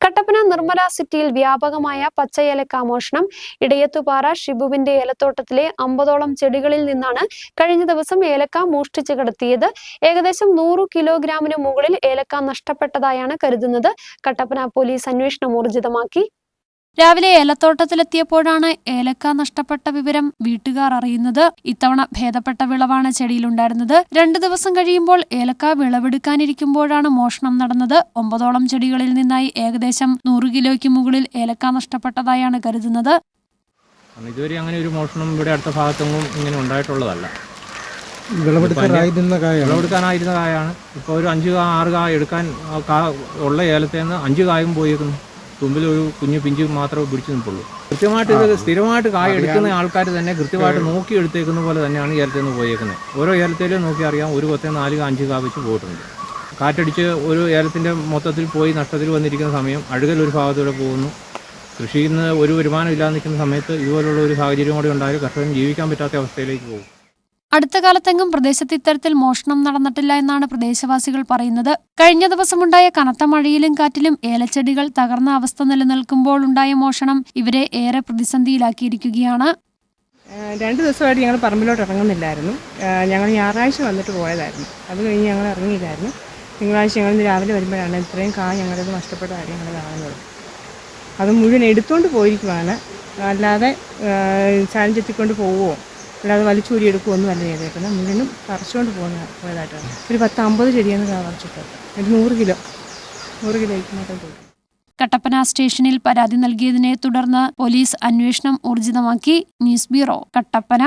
കട്ടപ്പന നിർമ്മല സിറ്റിയിൽ വ്യാപകമായ പച്ചയേലക്ക മോഷണം. ഇടയത്തുപാറ ഷിബുവിന്റെ ഏലത്തോട്ടത്തിലെ 50ഓളം ചെടികളിൽ നിന്നാണ് കഴിഞ്ഞ ദിവസം ഏലക്ക മോഷ്ടിച്ചു കടത്തിയത്. ഏകദേശം 100 കിലോഗ്രാമിന് മുകളിൽ ഏലക്ക നഷ്ടപ്പെട്ടതായാണ് കരുതുന്നത്. കട്ടപ്പന പോലീസ് അന്വേഷണം ഊർജിതമാക്കി. രാവിലെ ഏലത്തോട്ടത്തിലെത്തിയപ്പോഴാണ് ഏലക്ക നഷ്ടപ്പെട്ട വിവരം വീട്ടുകാർ അറിയുന്നത്. ഇത്തവണ ഭേദപ്പെട്ട വിളവാണ് ചെടിയിലുണ്ടായിരുന്നത്. 2 ദിവസം കഴിയുമ്പോൾ ഏലക്ക വിളവെടുക്കാനിരിക്കുമ്പോഴാണ് മോഷണം നടന്നത്. 9ഓളം ചെടികളിൽ നിന്നായി ഏകദേശം 100 കിലോയ്ക്ക് മുകളിൽ ഏലക്ക നഷ്ടപ്പെട്ടതായാണ് കരുതുന്നത്. ഇതുവരെ അങ്ങനെ ഒരു മോഷണം ഇവിടെ അടുത്ത ഭാഗത്തൊന്നും ഇങ്ങനെ ഉണ്ടായിട്ടുള്ളതല്ല. വിളവെടുക്കാനായിരുന്ന കായാണ്. ഇപ്പോൾ ഒരു 5-6 കായ എടുക്കാൻ ഉള്ള ഏലത്തേന്ന് 5 കായും പോയേക്കുന്നു. തുമ്പിൽ ഒരു കുഞ്ഞു പിഞ്ച് മാത്രമേ പിടിച്ചു നിൽപ്പുള്ളൂ. കൃത്യമായിട്ട് ഇത് സ്ഥിരമായിട്ട് കായ എടുക്കുന്ന ആൾക്കാർ തന്നെ കൃത്യമായിട്ട് നോക്കി എടുത്തേക്കുന്ന പോലെ തന്നെയാണ് ഏലത്തിൽ നിന്ന് പോയേക്കുന്നത്. ഓരോ ഏലത്തിലും നോക്കി അറിയാം, ഒരു കൊത്തെ 4-5 കാ വെച്ച് പോയിട്ടുണ്ട്. കാറ്റടിച്ച് ഒരു ഏലത്തിൻ്റെ മൊത്തത്തിൽ പോയി നഷ്ടത്തിൽ വന്നിരിക്കുന്ന സമയം അഴുകൽ ഒരു ഭാഗത്തൂടെ പോകുന്നു. കൃഷിയിൽ നിന്ന് ഒരു വരുമാനം ഇല്ലാതെ നിൽക്കുന്ന സമയത്ത് ഇതുപോലുള്ള ഒരു സാഹചര്യം കൂടി ഉണ്ടായാൽ കർഷകന് ജീവിക്കാൻ പറ്റാത്ത അവസ്ഥയിലേക്ക് പോകും. അടുത്ത കാലത്തെങ്ങും പ്രദേശത്ത് ഇത്തരത്തിൽ മോഷണം നടന്നിട്ടില്ല എന്നാണ് പ്രദേശവാസികൾ പറയുന്നത്. കഴിഞ്ഞ ദിവസമുണ്ടായ കനത്ത മഴയിലും കാറ്റിലും ഏലച്ചെടികൾ തകർന്ന അവസ്ഥ നിലനിൽക്കുമ്പോൾ ഉണ്ടായ മോഷണം ഇവരെ ഏറെ പ്രതിസന്ധിയിലാക്കിയിരിക്കുകയാണ്. 2 ദിവസമായിട്ട് ഞങ്ങൾ പറമ്പിലോട്ട് ഇറങ്ങുന്നില്ലായിരുന്നു. ഞങ്ങൾ ഞായറാഴ്ച വന്നിട്ട് പോയതായിരുന്നു. അത് കഴിഞ്ഞ് ഞങ്ങൾ ഇറങ്ങിയില്ലായിരുന്നു. തിങ്കളാഴ്ച ഞങ്ങൾ രാവിലെ വരുമ്പോഴാണ് ഇത്രയും ഞങ്ങളത് നഷ്ടപ്പെട്ട കാര്യം ഞങ്ങൾ കാണുന്നത്. അത് മുഴുവൻ എടുത്തുകൊണ്ട് പോയിരിക്കുവാണ്, അല്ലാതെ ചായം ചെത്തിക്കൊണ്ട് പോവുമോ അല്ലാതെ വലിച്ചൂരി എടുക്കുകയൊന്നും അല്ല ചെയ്തേക്കുന്നത്. മുഴുവനും പറിച്ചുകൊണ്ട് പോയതായിട്ടാണ്. ഒരു 10-50 ചെടിയാണ് പറിച്ചിട്ട് ഒരു 100 കിലോയ്ക്ക് മാത്രം പോയി. കട്ടപ്പന സ്റ്റേഷനിൽ പരാതി നൽകിയതിനെ തുടർന്ന് പോലീസ് അന്വേഷണം ഊർജിതമാക്കി. News bureau, Kattappana.